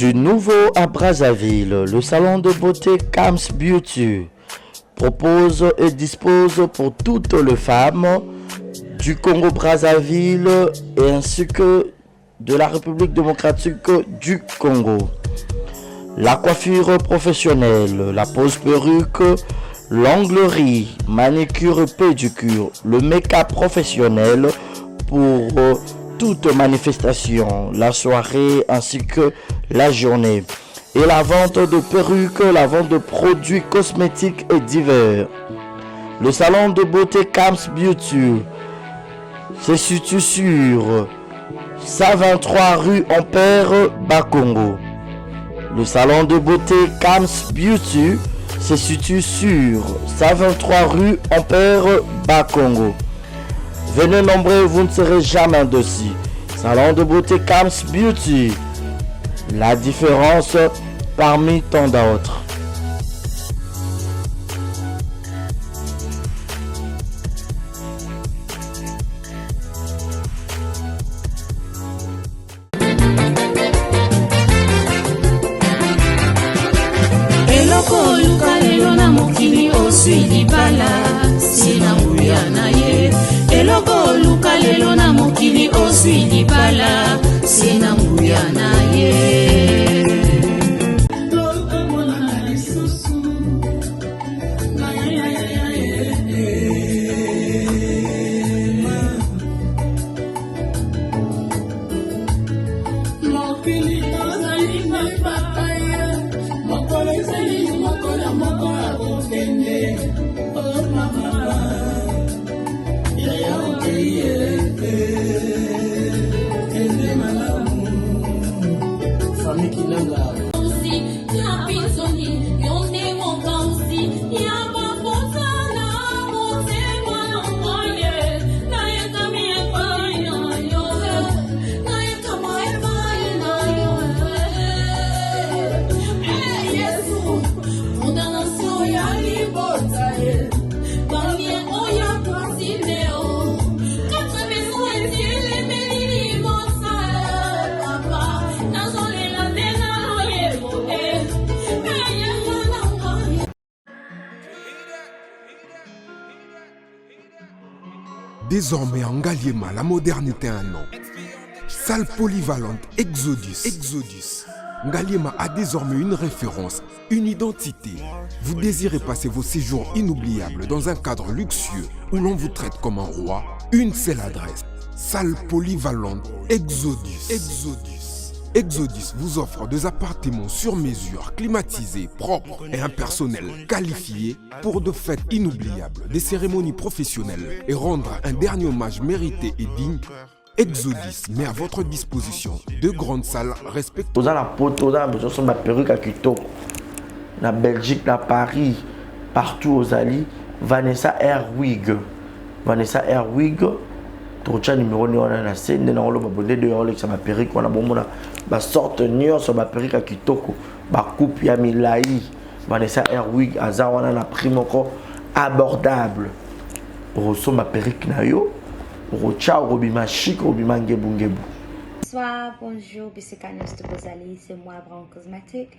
Du nouveau à Brazzaville, le salon de beauté Kams Beauty propose et dispose pour toutes les femmes du Congo-Brazzaville et ainsi que de la République démocratique du Congo. La coiffure professionnelle, la pose perruque, l'onglerie, manicure et pédicure, le make-up professionnel pour toute manifestation, la soirée ainsi que la journée. Et la vente de perruques, la vente de produits cosmétiques et divers. Le salon de beauté Kams Beauty se situe sur 123 rue Ampère, Bakongo. Le salon de beauté Kams Beauty se situe sur 123 rue Ampère, Bakongo. Venez nombreux, vous ne serez jamais dessus. Salon de beauté Kams Beauty. La différence parmi tant d'autres. Eloko luka lelo na mokili oswi libala sina nguya na ye. Eloko luka lelo na mokili oswi libala sina nguya na ye. Désormais en Ngaliema, la modernité a un nom. Salle polyvalente Exodus. Ngaliema a désormais une référence, une identité. Vous désirez passer vos séjours inoubliables dans un cadre luxueux où l'on vous traite comme un roi? Une seule adresse. Salle polyvalente Exodus. Exodus vous offre des appartements sur mesure, climatisés, propres et un personnel qualifié pour de fêtes inoubliables, des cérémonies professionnelles et rendre un dernier hommage mérité et digne. Exodus met à votre disposition deux grandes salles respectueuses. Dans la pote, on a besoin de ma perruque à Kitoko. Na Belgique, na Paris, partout aux alliés, Vanessa Airwig. Trocha numéro on a la scène de l'enrôle babonné de l'enrôle ça m'a perruque on a bon on a sorte nion sur ma perruque à Kitoko ba coupe ya milai Vanessa Airwig azawana na prime encore abordable pour so ma perruque na yo pour ciao robima chic robima ngebu. Bonsoir, bonjour, Bissekanos de Bozali, c'est moi, Brown Cosmétique.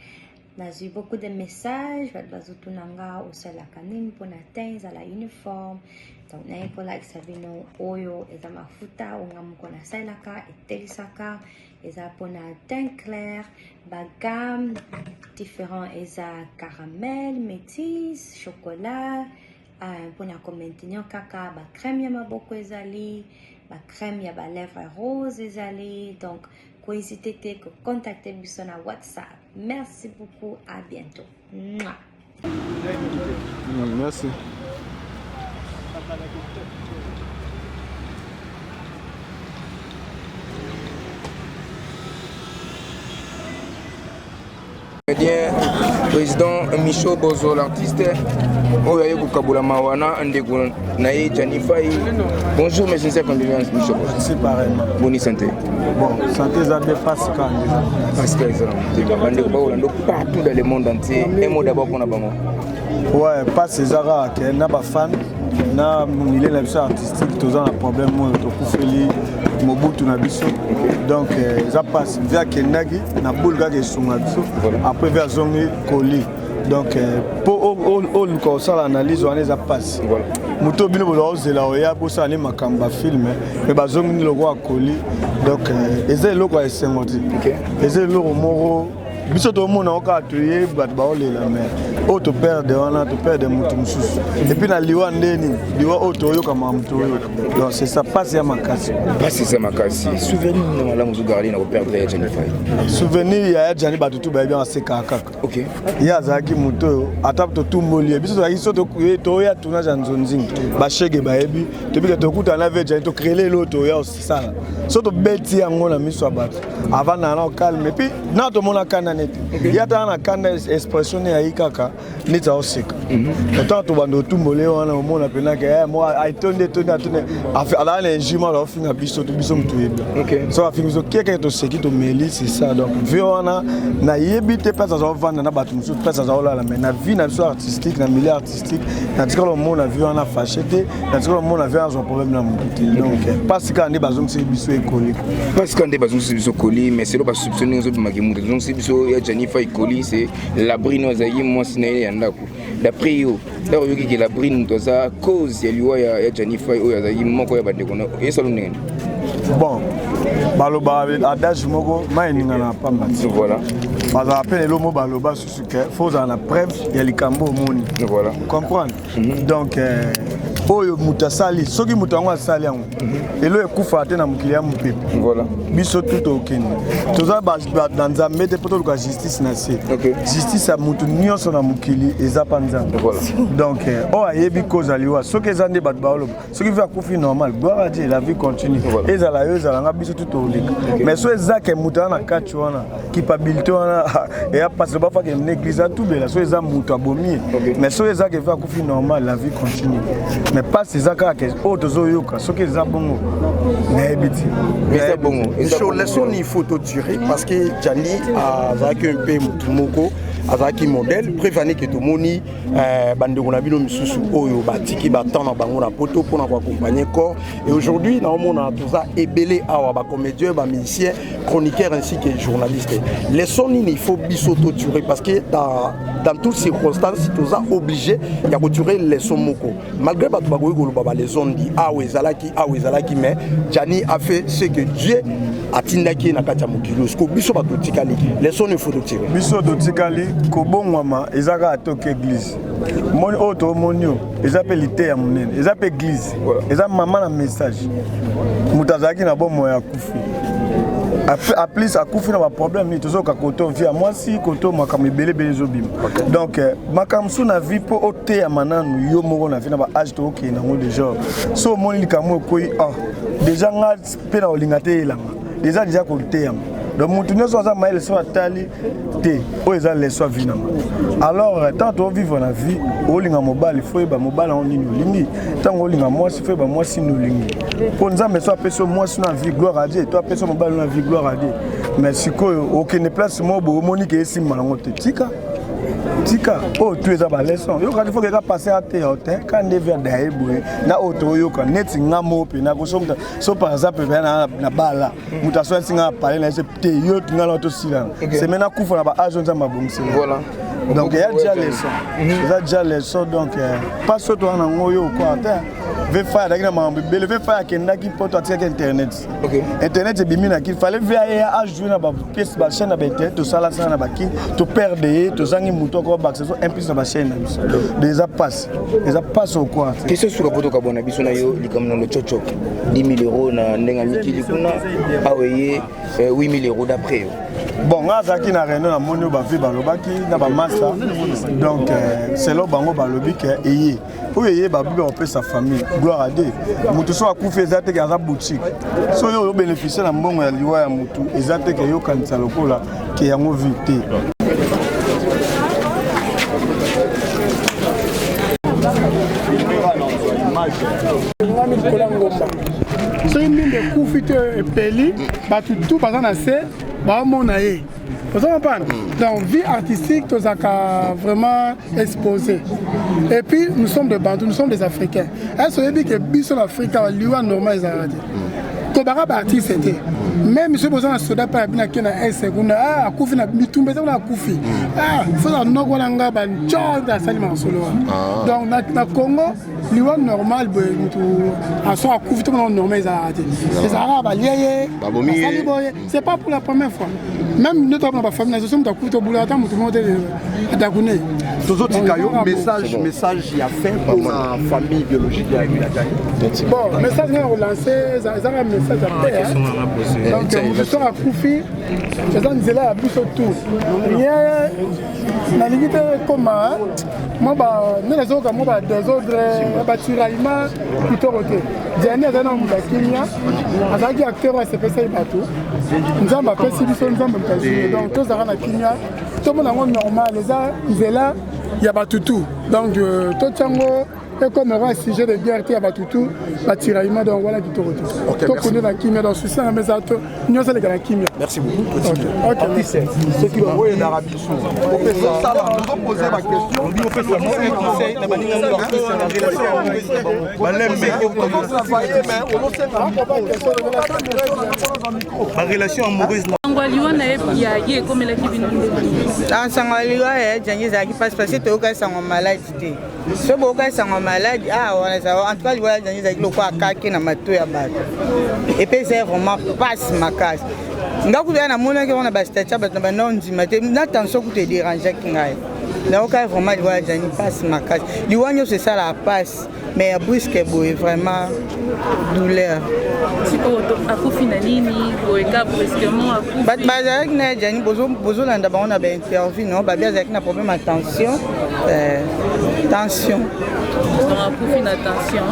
J'ai eu beaucoup de messages, je vais tout nanga au sol la canine pour atteindre la uniforme. Donc, n'a pas like savino oyo et ma futa ou ngam kona salaka et telisaka et ça pour na teint clair, bagam différent et ça caramel, métis, chocolat, pour na commentinho kaka, ba crème yama beaucoup ezali, ba crème yaba lèvres rose ezali. Donc, n'hésitez pas à contacter sur WhatsApp. Merci beaucoup, à bientôt. Mouah. Merci. Président Michaud Bozo, l'artiste, bonjour, mes sincères condoléances, Michaud Bozo. C'est pareillement. Bonne santé. Bon, santé, ça dépasse quand déjà. Parce que partout dans le monde entier, un mot d'abord qu'on a pas. Ouais, pas ces arabes, qui n'a pas fan. na milieu na biso artistique toza na problème oyo tokufeli mobutu na biso donc eza passe vi akendaki na boule kaka esunga biso après vi azongi koli donc mpo oluka osala analyse wana eza passe moto bino boza ozela oya bosala ne makambo ya filme me bazongi ni lokola koli donc eza eloko ya esengo te eza eloko moko biso tomona oka toye bato baolela mais oyo toperde wana toperde motu mosusu epuis na liwa ndeni liwa oyo toyokama motu oyo donc c'est ça pasi ya makasi pasi ya makasi souvenir na malamu ozogarde na koperdre ya Johnny Faye souvenir ya Johnny bato tu bayebi asekaka kaka ye azalaki motu oyo ata totumboli biso tozalaki so toya tournage ya nzonzingi bashege bayebi tobika tokutana ve Johnny tocrele elo toya osala so tobeti yango na miso ya bato avant na calme epuis na tomona kana neti yata na kanda expression ya ikaka nita oseka tant to bando tumbole wana omona penaka moi aitonde atone ala na njima la finga biso to biso mtu yebi so afinga so keke to seki to meli c'est ça donc viona na yebi te pesa za vendre na batu musu pesa za olala mais na vie na biso artistique na milieu artistique na tikalo mona viona fachete na tikalo mona viona zo problème na mutu donc parce que andi bazong se biso ekoli parce que andi bazong se biso koli mais c'est lo ba soupçonner zo bimaki mutu donc se biso ya Johnny Faye koli c'est la brine ozayi moi sinaye ya ndako d'après yo d'ailleurs yoki ki la brine toza cause ya liwa ya Johnny Faye oyo azayi moko ya bandeko na esalo nene bon baloba adage moko maininga na pamba voilà baza appelé l'homme baloba susuke faut en la preuve ya likambo moni voilà comprendre donc oyo mutasali soki mutango asali yango elo ekufa te na mukili ya mupepe voilà biso tout okende toza dans nzambe te poto luka justice na se justice ya mutu nyonso na mukili eza pa nzambe donc o ayebi cause aliwa soki eza nde bato baoloba soki vi akufi normal gloire à Dieu la vie continue ezala yo ezalanga biso tout oleka mais so eza ke mutu ana kati wana culpabilité wana eya passe ba fa ke l'église a tout bela so eza mutu abomi mais so eza ke vi akufi normal la vie continue mais pas ces accords que autres yoka ce que ça bon mais biti mais bon les sons il faut tirer parce que Johnny a vaincu un peu moko azaki modèle prévenir que tout moni bandeko na bino misusu oyo batiki batana bango na poto pour na accompagner corps et aujourd'hui na mona toza ebelé awa ba comédien ba musicien chroniqueur ainsi que journaliste les sons il faut biso tirer parce que dans toutes circonstances toza obligé ya retirer les sons moko malgré bato ba ko ba les zones dit awezalaki mais Johnny a fait ce que Dieu atindaki na kati ya mokili sko biso bato tikali les sons il faut tirer biso to tikali kobongwama ezaka atoke église moni auto monio ezapeli te ya monene ezape église eza mama na message mutazaki na bomo ya kufi a plus akufi na ba problème ni tozoka koto via moi si koto makam ebele zo bim donc makam su na vie po ote ya mananu yo moko na vie na ba âge to okay na ngo déjà so moni likamo koi déjà nga pe na olingate elanga déjà kote ya donc mutu nyonso aza maele so atali te oyo eza leso vina alors tant on vivre na vie olinga mobali faut eba mobali on nini olingi tant olinga mwasi faut eba mwasi olingi pour nzambe so apeso mwasi na vie gloire à Dieu toi apeso mobali na vie gloire à Dieu mais sikoyo okene place mobo omoni ke esimba nango te tika oh tu es à la leçon yo quand il faut que passer à théâtre quand des vers d'aéboué na auto yo quand net ngamo pe na ko so par exemple na bala mutaswa singa parler na ce te yo ngala to sila c'est maintenant kufa na ba agent za mabongisi voilà donc il y a déjà leçon il y a déjà leçon donc pas surtout na ngoyo quoi veut faire avec mambe belle veut faire kenda ki poto atika internet internet e bimina qu'il fallait ver à jouer na ba pièce ba chaîne na ba internet to sala sana ba ki to perdre to zangi muto ko ba saison implique na ba chaîne déjà passe au quoi question sur poto ka bona biso na yo likamno le chocho 10 000 € na ndenga mikili kuna aweye 8 000 € d'après bon ngazaki na réunion na monio ba vi ba lobaki na ba massa donc c'est là bango ba lobi ke eye pour eye ba bibe opé sa famille gloire à Dieu mutu so akufa ezate ke aza boutique so yo bénéficier na mbongo ya liwa ya mutu ezate ke yo kanisa lokola ke yango vite so minde kufi te peli batu tout bazana se baomona ye ozomopana donc vie artistique tozalaka vraiment exposé et puis nous sommes des Bantous, nous sommes des Africains est-ce oyebi ke biso l'Afrique liwa normal ezalaka te tobaka baartiste te même monsieur boza na soda mpe abina ke na 1 seconde akufi na mitumba eza kuna akufi foza noko wana nga banconde asali masolo wana donc na Congo liwa normal boye mutu aso akufi tomona normal ezalaka te ezalaka balieye basali boye c'est pas pour la première fois même nous tobana bafamille nazo somo takufi tobula ata mutu moko te atakune tozotika yo message ya fin pour ma famille biologique ya Jani. Bon message nga relancer ezalaka message ya paix donc mutu akufi eza nzela ya biso tout rien nalingi te koma moi nous les autres moi désordre baturaillement plutôt côté Jani azana mutu kimia azaki acteur wa CPC bato nzamba pesi biso nzamba mkazi donc tozaka na kimia tomona ngo normal eza nzela ya batutu donc tochango et comme un sujet de guerre qui a batutu baturaillement donc voilà qui te retourne to connaît la kimia donc c'est ça mais ça nous ça les gars la kimia merci beaucoup OK ce qui va voyer d'Arabie Saoudite on fait ça là nous allons poser ma question on dit on fait ça conseil na baninga ndo artiste na relation balem mais on travailler mais on sait pas ma relation amoureuse ngwaliwa na ya ye komela kibinonde sangwaliwa ya Jani zaki parce que to ka sangwa malade te so bo ka sangwa malade wana ça en tout cas liwa Jani zaki loko akaki na mato ya bato et puis c'est vraiment passe ma casse ngakuya na mona ke wana ba statut ba na ndima te na tension ku te déranger kingai na oka vraiment liwa Jani passe ma casse liwa nyo c'est ça la passe mais ya brusque boy vraiment douleur siko akufi na nini boeka brusquement akufi bazaki na Jani bozo landa ba on a ba interview non ba bazaki na problème à tension akufi na tension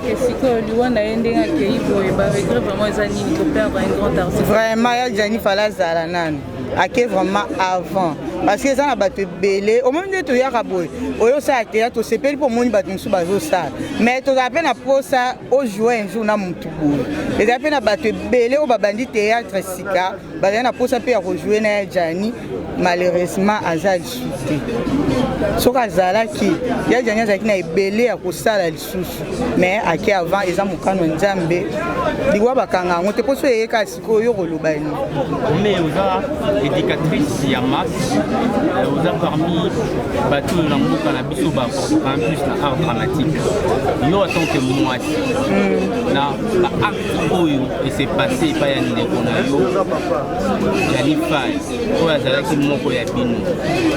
et siko liwa na endinga ke iboye ba regret vraiment za nini ko perdre un grand artiste vraiment ya Jani fala zala nani ake vraiment avant parce que ça na bato belé au moment de to ya kaboy oyo ça te to sepeli pour moni bato nsu bazo ça mais to appelle na pour ça au jouer un jour na mutu boy les appelle na bato belé au babandi théâtre sika ba na pour ça peut rejouer na Jani malheureusement azal chuté soka zala ki ya Jani azaki na belé ya ko sala lisusu mais ake avant eza mukano nzambe liwa bakanga ngote poso yeka siko yo koloba ni mais oza éducatrice ya masse oza parmi bato na mboka na biso ba en plus na art dramatique yo en tant que moitié na ba acte oyo et c'est passé pa ya ndeko na yo Jani Fay oyo azalaki moko ya bino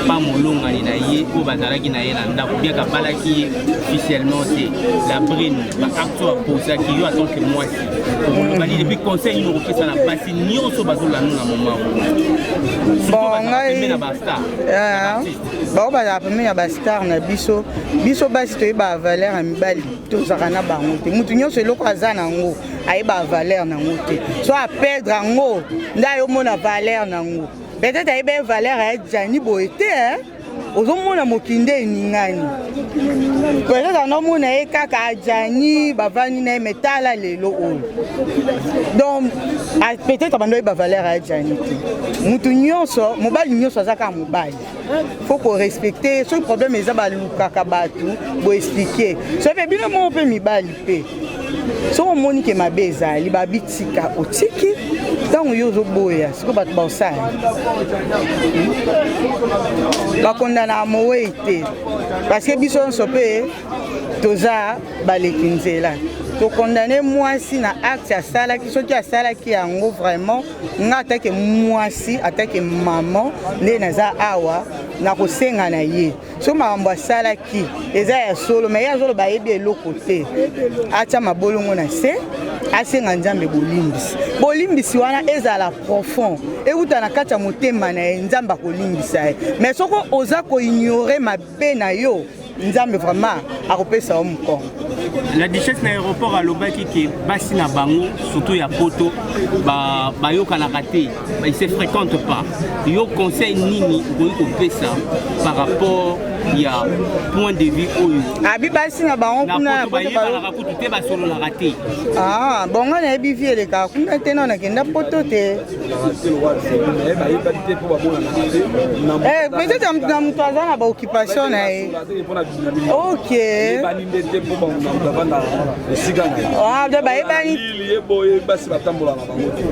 pa molongani na ye oyo bazalaki na ye na ndako bien kabalaki officiellement c'est la brine ba acte oyo aposaki yo en tant que moitié okoloba depuis conseil yo kopesa na basi nyonso bazolanda na moment bon ngai bao bazala peme ya bastar na biso basi toyeba valeur ya mibali tozalaka na bango te mutu nyonso eloko aza nango ayeba valeur nango te so aperdre yango nde ayomona valeur nango peut-être ayeba valeur ya Jani boye te ozomona mokinde eningani peut-être anomona ye kaka Jani bavani na ye metala lelo oyo donc peut-être bando yeba valeur ya Jani te mutu nyonso mobali nyonso azaka mobali faut ko respecter so problème eza balukaka bato bo expliquer so pe bino mo pe mibali pe so omoni ke mabe ezali babitika otiki ntango yo ozoboya siko bato baosala bakondana mowei te parce que biso nyonso mpe toza baleki nzela tokondane mwasi na acte asalaki soki asalaki yango vraiment nga atake mwasi atake maman nde naza awa na kosenga na ye so makambo asalaki eza ya solo me ye azoloba ayebi eloko te atya mabolongo na se asenga nzambe bolimbisi wana ezala profond euta na kati ya motema na ye nzambe akolimbisa ye mais soko oza koignore mabe na yo nzambe vraiment akopesa yo mokongo. La duchesse na aéroport alobaki ke basi na bango surtout ya poto bayokanaka te ils se fréquentent pas yo conseil nini okoki kopesa par rapport il y a point de vue oyo abi basi na bango kuna na poto ba kutu te ba solo la raté ah bongo na ebi vie le ka kuna te na kenda poto te peut-être na mutu aza na ba occupation na ye ok ah de ba ebani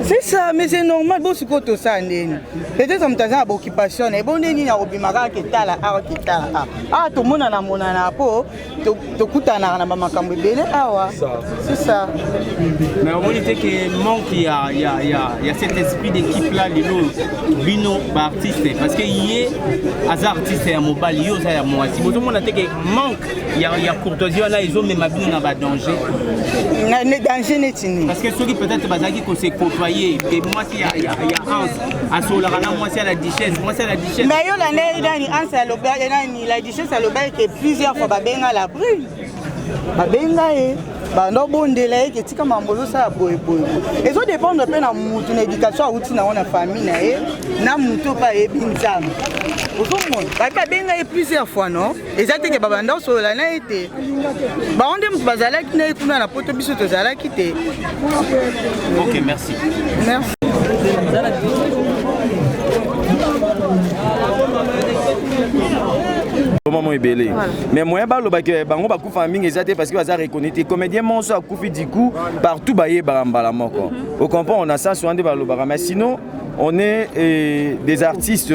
c'est ça mais c'est normal bo sikoto ça ndeni peut-être mutu aza na ba occupation na bon nini na obimaka ketala ah to mona na po to kutana na makambo ebele awa c'est ça mais on dit que manque il y a cet esprit d'équipe là de nos bino ba artiste parce que yé as artiste ya mobile yo ça ya moi si tout le monde a que manque il y a courtoisie là ils ont même bino na ba danger na danger netini parce que ceux qui peut-être bazaki ko se côtoyer et moi si il y a Hans à sola na moi c'est la duchesse mais yo la nani Hans à loba la duchesse à loba que plusieurs fois ba benga la brûle ba benga bando bondela eke tika mambolo sa boye ezo dépendre pe na mutu na éducation auti na wana famille na ye na mutu pa ebinzama ozomona ba benga plusieurs fois non ezate ke babanda solola na ete baonde mutu bazalaki na kuna na poto biso tozalaki te. Ok, merci. Moment ebele mais moi baloba ke bango bakufa mingi ezate parce que baza reconnaître comédien monso akufi du coup partout baye barambala moko au comprend on a ça souvent de baloba mais sinon on est des artistes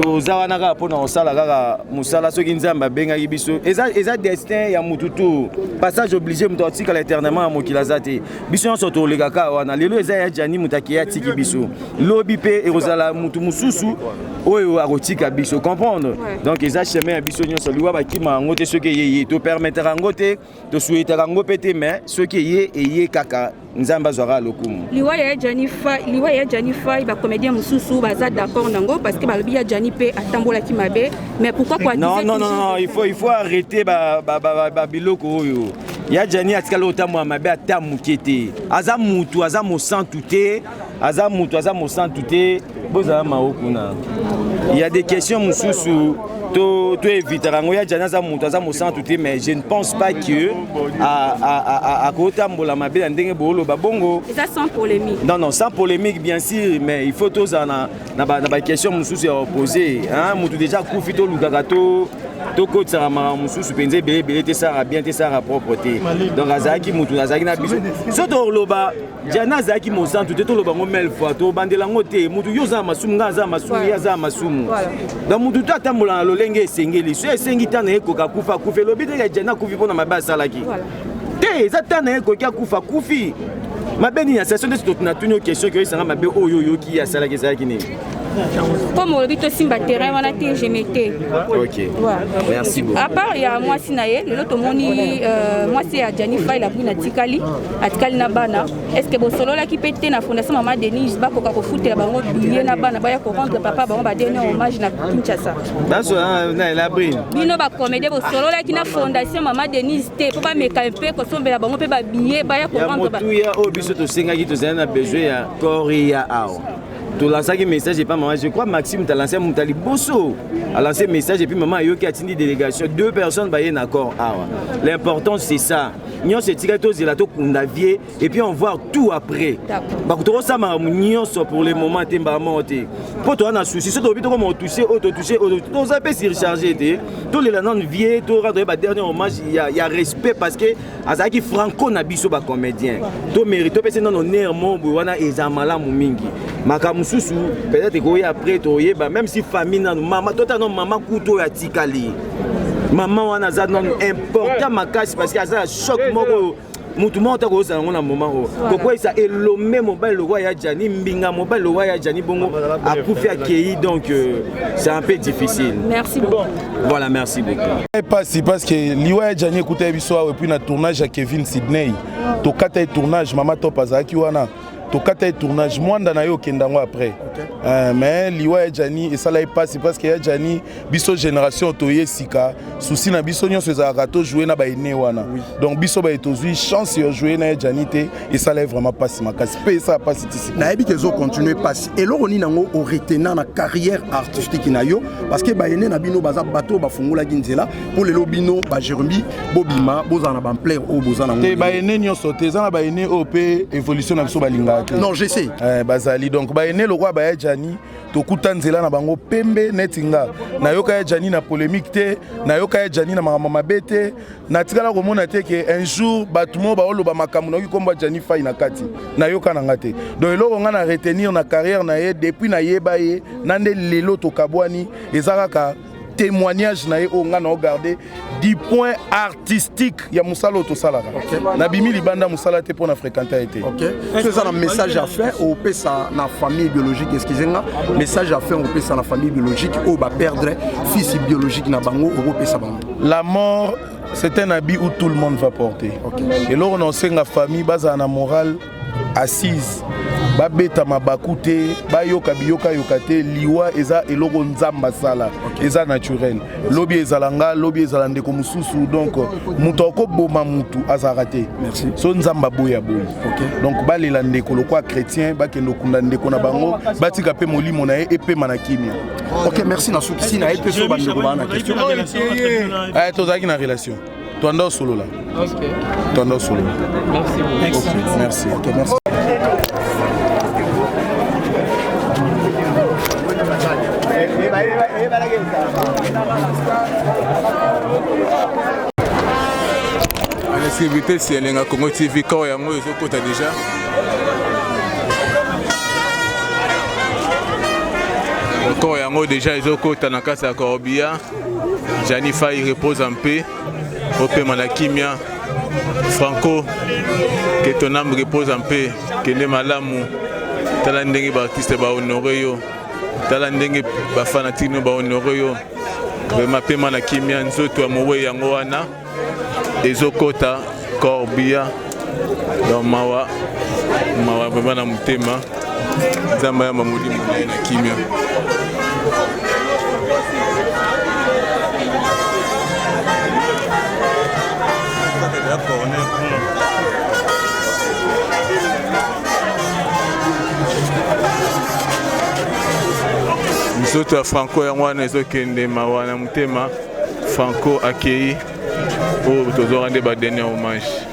tozawana ka pona osala kaka musala soki nzamba benga biso eza destin ya mututu passage obligé muto atika éternellement mokila zate biso on soto le kaka wana lelo eza ya jani mutaki ya tiki biso lobi pe erozala mutu mususu oyo akotika biso comprendre donc eza chemin ya biso nyonso liwa bakima ngote soki yeye to permettre ngote to souhaiter ngopete mais soki yeye kaka nzamba zwara lokumu liwa ya Janifa ba comédien mususu baza d'accord nango parce que balobi ya Jani pe atambola ki mabe mais pourquoi quoi non il faut arrêter ba biloko oyo ya Jani atikala otambo mabe atamukete aza mutu aza mosantu te boza maokuna il y a des questions mususu to éviter rango ya Jani aza mutu aza mosantu te mais je ne pense pas que à kotambola mabe na ndenge bolo babongo ça sans polémique non sans polémique bien sûr mais il faut tous na ba question mususu ya opposer hein mutu déjà kufi to lukaka to kotsa ma mususu penze bele te ça bien te ça propreté donc azaki mutu azaki na biso soto loba Jana azaki mosantu te to loba ngo mel fois to bandela ngote mutu yo za masumu nga za masumu ya za masumu donc mutu to atambola na lolenge esengeli so esengi tana ekoka kufa kufe lobi te Jana kufi pona mabasa laki te eza tana ekoki kufa kufi mabeni ya session de tunatuni question que ça mabe oyo ki ya sala ke ça ki ni comme on dit aussi terrain wana te je mettais ok merci beaucoup à part il y a moi sinaye le loto moni moi c'est à Janifa la buna atikali na bana est-ce que bo solo la ki pété na fondation Maman Denise ba ko foutela bango billet na bana ba ya ko rendre papa bango ba donner hommage na Kinshasa baso na la brine bino ba comédie bo solo la ki na fondation Maman Denise te po ba meka mpe ko sombela bango pe ba billet ba ya ko rendre ba ya o biso to senga ki to zana besoin ya koria awa tu lances un message et pas maman je crois Maxime t'a lancé Moutali Bosso a lancé un message et puis maman yo qui a tenu délégation 2 personnes ba en accord l'important c'est ça nyon se tire to zela to kundavier et puis on voit tout après ba ko ça ma nyon so pour le moment temba monter pour toi na souci so to bi to comme toucher auto to ça peut se recharger té to les non vieux to rendre ba dernier hommage il y a respect parce que azaki franco na biso ba comédien to mérite pese non honneur mo wana ezamala mingi makamususu peut-être que après to yeba même si famille na maman tota non maman kuto ya tikali maman wana za non important makasi parce que ça choc moko mutu monta ko za ngona moment o pourquoi ça elomé mobile le roi ya Jani mbinga mobile le roi ya Jani bongo a pouffé accueillir donc c'est un peu difficile. Merci beaucoup. Voilà, merci beaucoup. Parce que liwa ya Jani écouter biso et puis na tournage à Kevin Sydney to kata tournage mama top azaki wana tokata tournage mwanda na yo kendango après mais liwa Jani et ça là passe parce que Jani biso génération toye sika souci na biso nyonso ezaka to jouer na ba ene wana donc biso ba etozui chance yo jouer na Jani te et ça là vraiment passe makasi pe ça passe ici na ebi kezo continuer passe et lo roni nango au retenant na carrière artistique na yo parce que ba ene na bino baza bato ba fungula ginzela pour le lobino ba Jérémy bobima bozana ba plaire o bozana te ba ene nyonso te za na ba ene op évolution na biso balinga non je sais bazali donc ba ene le roi ba Jani tokuta nzela na bango pembe netinga na yoka Jani na polémique te na yoka Jani na mama bete na tikala komona te que un jour batumo ba oloba makamu na kikomba Jani Fay na kati na yoka na ngate donc eloko nga na retenir na carrière na ye depuis na yeba ye nande lelo to kabwani ezaka témoignage na ye o nga na regarder du point artistique ya musala to salaka na bimi libanda musala te pour na fréquenter été c'est ça un message à faire au pesa na famille biologique excusez-moi message à faire au pesa na famille biologique au ba perdre fils biologique na bango au pesa bango la mort c'est un habit où tout le monde va porter et là on enseigne la famille baza na morale assise babeta mabaku te bayoka biyoka yokate liwa eza eloko nzamba sala eza naturel lobi ezalanga lobi ezalande ko mususu donc muto ko boma mutu azaka te merci so nzamba boya boy donc balela ndeko lokwa chrétien bakendo kunda ndeko na bango batika pe molimo na epe manakimia merci na sukisi na epe so bandeko bana question tozaki na relation toanda solo là toanda solo merci merci la sécurité c'est l'enga Congo TV quand yango ezokota déjà quand yango déjà ezokota na kasa Korobia Jani Fay repose en paix Ope Malakimia Franco que ton âme repose en paix que ne malamu tala ndenge ba artiste ba honoré yo tala ndenge ba fanatique ba honoré yo vraiment pe Malakimia nzoto amowe yango wana ezokota Korobia dans mawa vraiment na mutema nzamba ya mamudi na kimia Nzoto ya Franco ya wana ezokende mawa na mutema Franco akei o tozorande ba dernier hommage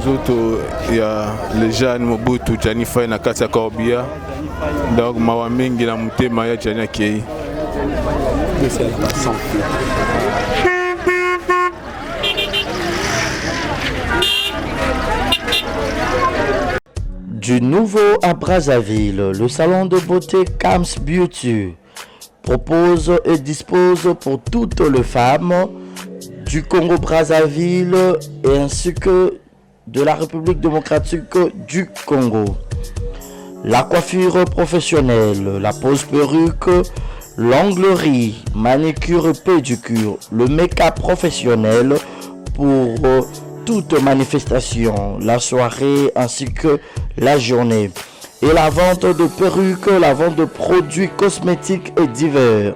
nzoto ya le jeune Mobutu Jani Fay na kati ya Korobia donc mawa mingi na mutema ya Jani akei Du nouveau à Brazzaville, le salon de beauté Kams Beauty propose et dispose pour toutes les femmes du Congo-Brazzaville et ainsi que de la République démocratique du Congo. La coiffure professionnelle, la pose perruque, l'onglerie, manicure et pédicure, le make-up professionnel pour toute manifestation, la soirée ainsi que la journée. et la vente de perruques, la vente de produits cosmétiques et divers.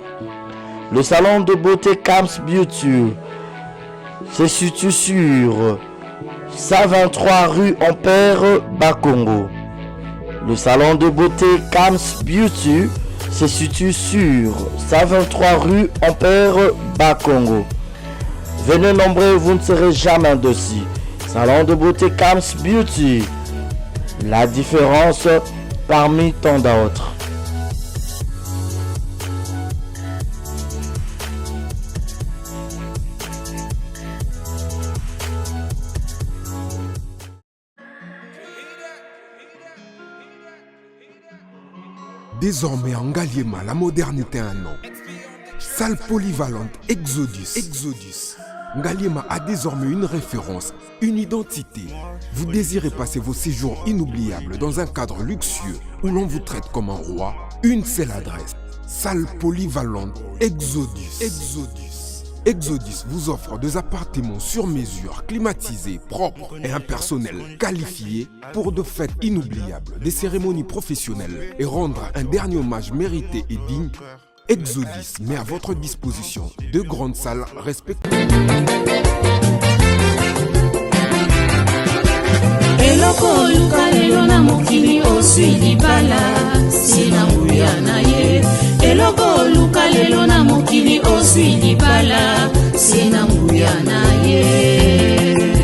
Le salon de beauté Kams Beauty se situe sur 123 rue Ampère, Bakongo. Le salon de beauté Kams Beauty se situe sur 123 rue Ampère, Bakongo. Venez nombreux, vous ne serez jamais dessus. Salon de beauté Kams Beauty. La différence parmi tant d'autres. Désormais en Ngaliema, la modernité a un nom. Salle polyvalente Exodus. Ngaliema a désormais une référence, une identité. Vous désirez passer vos séjours inoubliables dans un cadre luxueux où l'on vous traite comme un roi? Une seule adresse. Salle polyvalente Exodus. Exodus vous offre des appartements sur mesure, climatisés, propres et un personnel qualifié pour de fêtes inoubliables, des cérémonies professionnelles et rendre un dernier hommage mérité et digne. Exodus met à votre disposition 2 grandes salles respectives. Eloko luka lelo na mokili oswi libala sina nguya na ye. Eloko luka lelo na mokili oswi libala sina nguya na ye.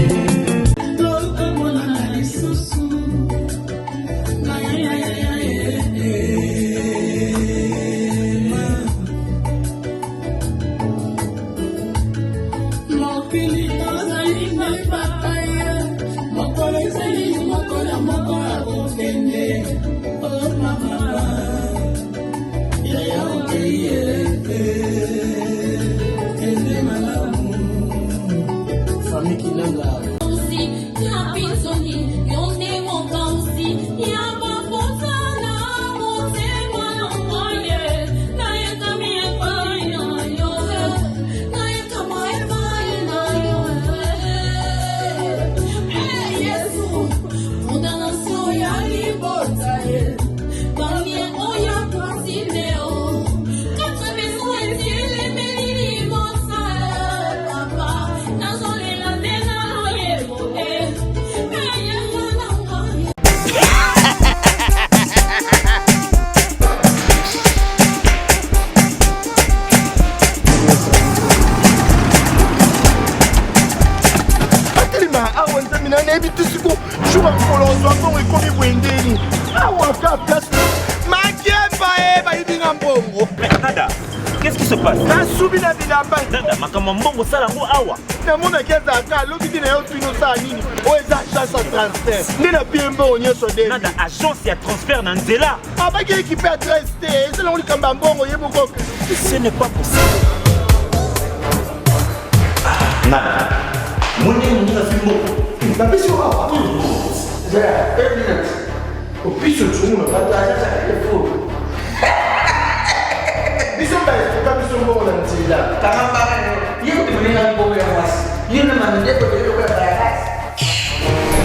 Qu'est-ce qui se passe? Nada agence ya transfert na nzela. Ce n'est pas possible. Nada.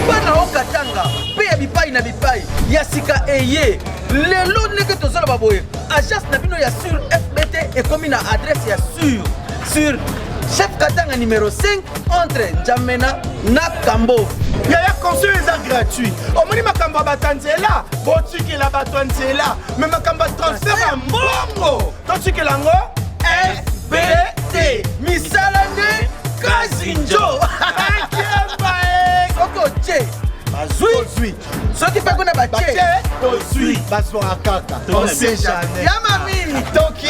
Bana okatanga pe ya bipai na bipai ya sika eye lelo ndenge tozala baboye agence na bino ya sur FBT ekomi na adresse ya sur chef Katanga numéro 5 entre Njamena na Kambo. Yaya conseil est gratuit. Omoni makamba batanzela, botiki la batanzela, mais makamba transfert en bongo. Totiki lango FBT. Misalane Kazinjo. Oko che. Bazui. Soki pa kona bache. Tozui. Bazo akaka. On sait jamais. Yama mini. Toki.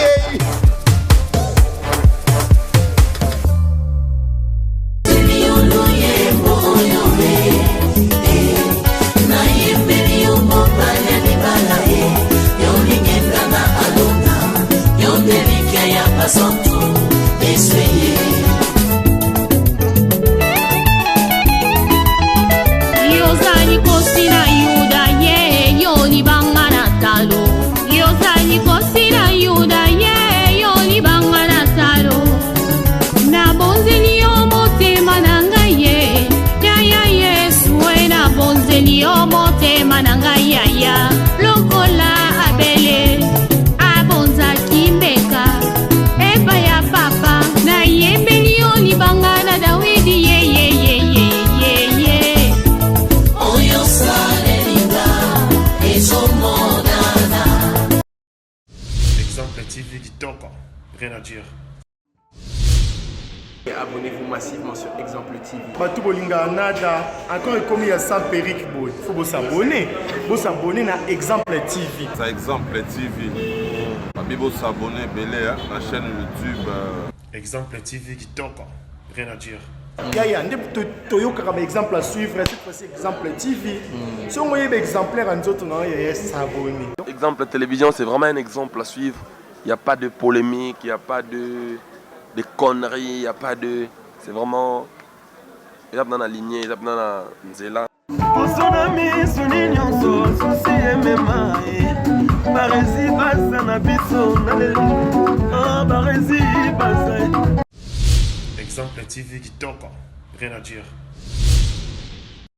Yozani kosina yuda ye yoni bangana talo. Yozani kosina yuda ye yoni bangana talo. Na bonzeli motema nanga ye ya Yesu na bonzeli motema nanga ya. TV Kitoko, rien à dire. Abonnez-vous massivement sur Exemple TV. Batou Bolinga Nada, encore commis à sans périque, il faut vous s'abonner. Vous s'abonner à Exemple TV. C'est Exemple TV. Vous s'abonner à la chaîne YouTube. Exemple TV Kitoko, rien à dire. Yaya, un exemple à suivre, cette fois-ci Exemple TV. Si on voyait exemplaire en autres, on va s'abonner. Exemple télévision, c'est vraiment un exemple à suivre. Il n'y a pas de polémique, il n'y a pas de conneries, il n'y a pas de... C'est vraiment... Il y a dans la lignée, il y a dans la nzela. Exemple TV Kitoko, rien à dire.